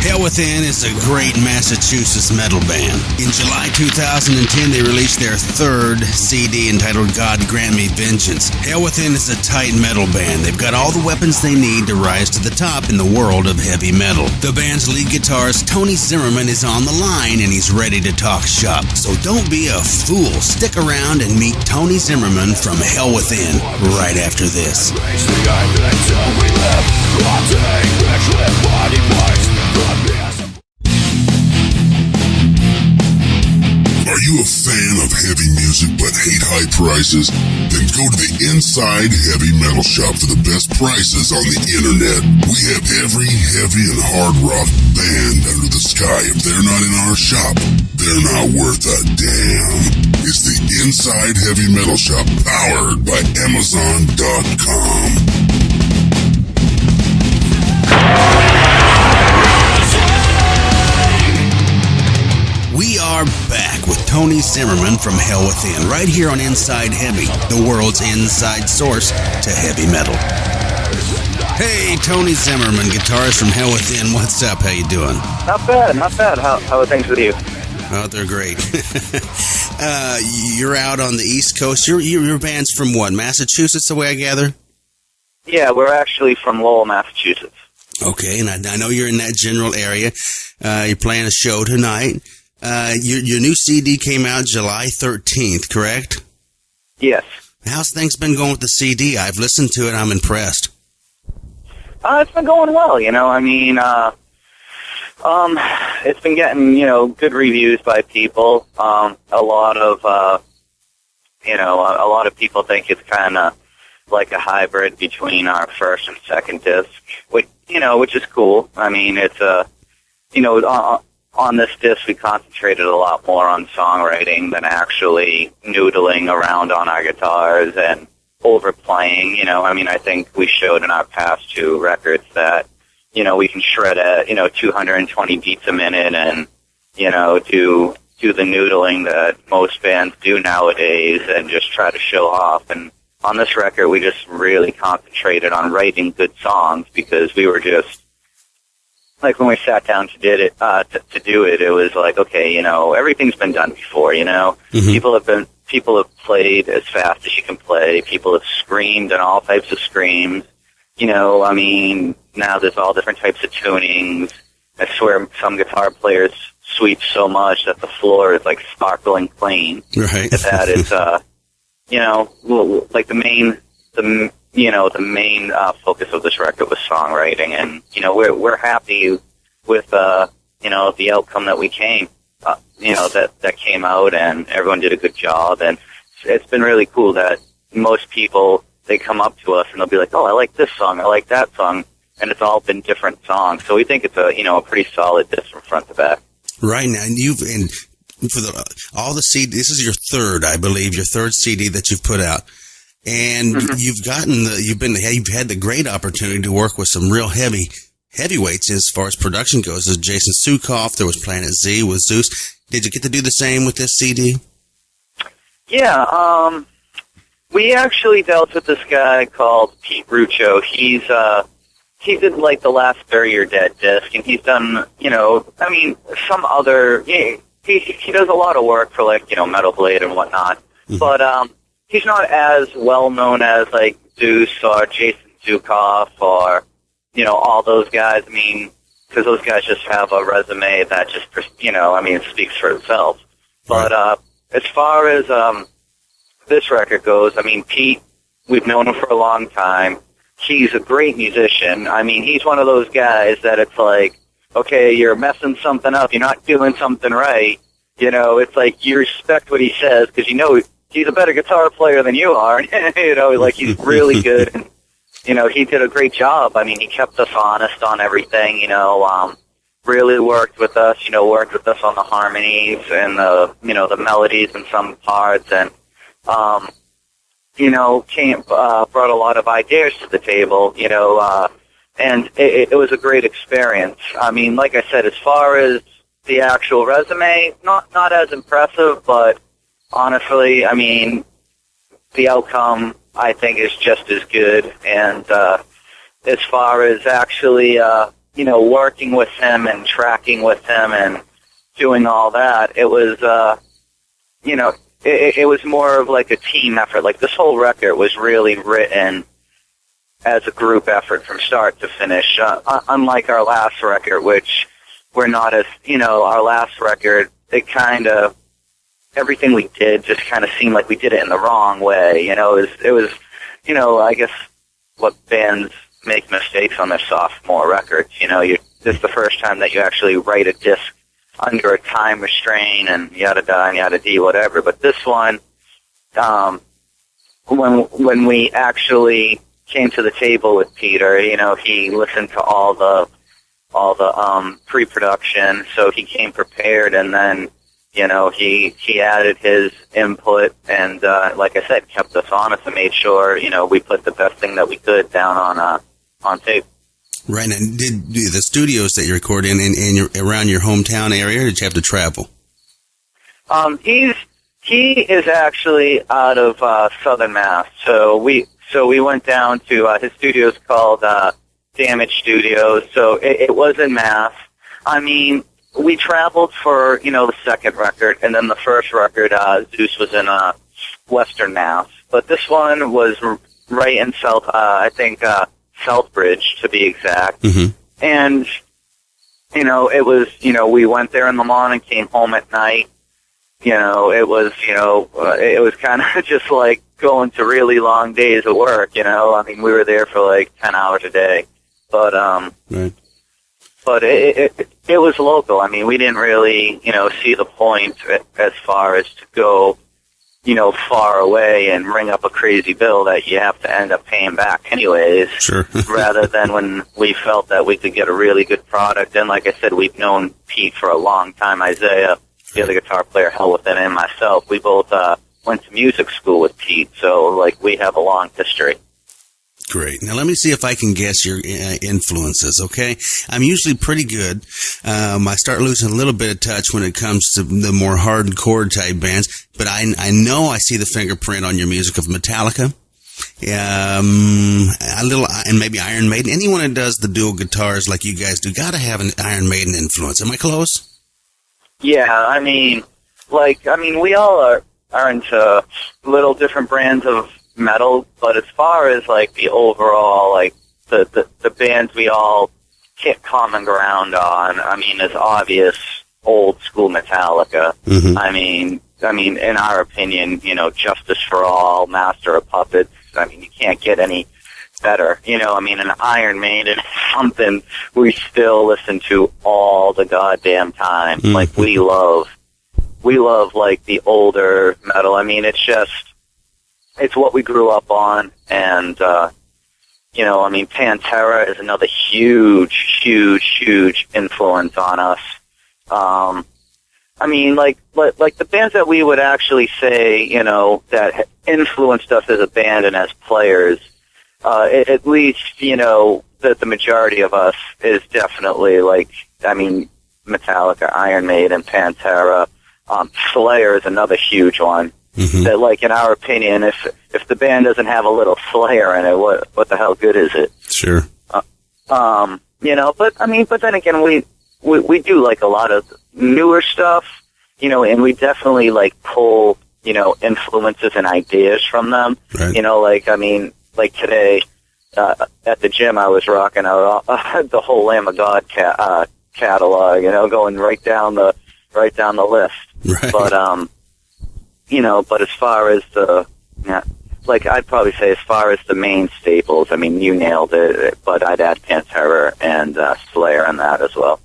Hell Within is a great Massachusetts metal band. In July 2010, they released their third CD entitled God Grant Me Vengeance. Hell Within is a tight metal band. They've got all the weapons they need to rise to the top in the world of heavy metal. The band's lead guitarist, Tony Zimmerman, is on the line and he's ready to talk shop. So don't be a fool. Stick around and meet Tony Zimmerman from Hell Within right after this. Are you a fan of heavy music but hate high prices? Then go to the Inside Heavy Metal Shop for the best prices on the internet. We have every heavy and hard rock band under the sky. If they're not in our shop, they're not worth a damn. It's the Inside Heavy Metal Shop, powered by Amazon.com. We are back with Tony Zimmerman from Hell Within, right here on Inside Heavy, the world's inside source to heavy metal. Hey, Tony Zimmerman, guitarist from Hell Within. What's up? How you doing? Not bad, not bad. How are things with you? Oh, they're great. You're out on the East Coast. Your band's from what, Massachusetts, the way I gather? Yeah, we're actually from Lowell, Massachusetts. Okay, and I know you're in that general area. You're playing a show tonight. Your new CD came out July 13th, correct? Yes. How's things been going with the CD? I've listened to it. I'm impressed. It's been going well, you know. I mean, it's been getting, good reviews by people. A lot of people think it's kind of like a hybrid between our first and second disc, which is cool. I mean, it's on this disc, we concentrated a lot more on songwriting than actually noodling around on our guitars and overplaying. I think we showed in our past two records that, we can shred at, 220 beats a minute and, do the noodling that most bands do nowadays and just try to show off. And on this record, we just really concentrated on writing good songs because we were just, like when we sat down to do it, it was like, okay, everything's been done before, Mm-hmm. People have played as fast as you can play. People have screamed in all types of screams. Now there's all different types of tunings. I swear some guitar players sweep so much that the floor is like sparkling clean. Right. That is, like the main focus of this record was songwriting, and we're happy with the outcome that we came, that came out, and everyone did a good job, and it's been really cool that most people, they come up to us and they'll be like, oh, I like this song, I like that song, and it's all been different songs, so we think it's a pretty solid disc from front to back. Right now, and for all the CD, this is your third, I believe, your third CD that you've put out. And mm-hmm. you've had the great opportunity to work with some real heavyweights as far as production goes. There's Jason Sukoff, there was Planet Z with Zeus. Did you get to do the same with this CD? Yeah, we actually dealt with this guy called Pete Ruccio. He did like the last Bury Your Dead disc, and he's done, some other, he does a lot of work for like, Metal Blade and whatnot. Mm-hmm. But, he's not as well known as like Zeus or Jason Sukoff or, all those guys. I mean, because those guys just have a resume that just, speaks for itself. But as far as this record goes, Pete, we've known him for a long time. He's a great musician. He's one of those guys that it's like, okay, you're messing something up, you're not doing something right. It's like you respect what he says because he's a better guitar player than you are. He's really good. And, he did a great job. He kept us honest on everything, really worked with us on the harmonies and the melodies in some parts and, brought a lot of ideas to the table, and it was a great experience. Like I said, as far as the actual resume, not as impressive, but honestly, the outcome, I think, is just as good. And as far as actually, working with him and tracking with him and doing all that, it was, it was more of like a team effort. Like, this whole record was really written as a group effort from start to finish. Unlike our last record, which we're not as, our last record, it kind of, everything we did just kind of seemed like we did it in the wrong way. It was, I guess what bands make mistakes on their sophomore records. This is the first time that you actually write a disc under a time restraint and yada da and yada d, whatever. But this one, when we actually came to the table with Peter, he listened to all the pre-production, so he came prepared, and then he added his input, and like I said, kept us honest and made sure we put the best thing that we could down on tape. Right. And did the studios that you record in around your hometown area, or did you have to travel? He is actually out of Southern Mass, so we went down to his studio's called Damage Studios. So it was in Mass. I mean, we traveled for the second record, and then the first record, Zeus, was in Western Mass. But this one was right in South, Southbridge, to be exact. Mm-hmm. And, it was, we went there in the morning, came home at night. It was kind of just like going to really long days of work, I mean, we were there for like 10 hours a day. But, right. But it was local. I mean, we didn't really, see the point as far as to go, far away and ring up a crazy bill that you have to end up paying back anyways. Sure. Rather than when we felt that we could get a really good product. And like I said, we've known Pete for a long time. Isaiah, the other guitar player, Hell Within, and myself, we both went to music school with Pete. So, like, we have a long history. Great. Now, let me see if I can guess your influences, okay? I'm usually pretty good. I start losing a little bit of touch when it comes to the more hardcore type bands, but I know I see the fingerprint on your music of Metallica, a little, and maybe Iron Maiden. Anyone that does the dual guitars like you guys do, gotta have an Iron Maiden influence. Am I close? Yeah, I mean, we all are into little different brands of metal, but as far as like the overall, like the bands we all hit common ground on, I mean, is obvious old school Metallica. Mm-hmm. I mean, in our opinion, Justice for All, Master of Puppets. I mean, you can't get any better. I mean, an Iron Maiden is something we still listen to all the goddamn time. Mm-hmm. Like, we love like the older metal. I mean, it's what we grew up on, and, Pantera is another huge, huge, huge influence on us. Like the bands that we would actually say, that influenced us as a band and as players, at least, that the majority of us is definitely, Metallica, Iron Maiden, Pantera. Slayer is another huge one. Mm-hmm. That, like, in our opinion, if the band doesn't have a little Slayer in it, what the hell good is it? Sure. But then again, we do like a lot of newer stuff, and we definitely like pull, influences and ideas from them. Right. Like today, at the gym, I was rocking out the whole Lamb of God catalog, going right down the list. Right. But as far as I'd probably say as far as the main staples, I mean, you nailed it, but I'd add Pantera and Slayer in that as well.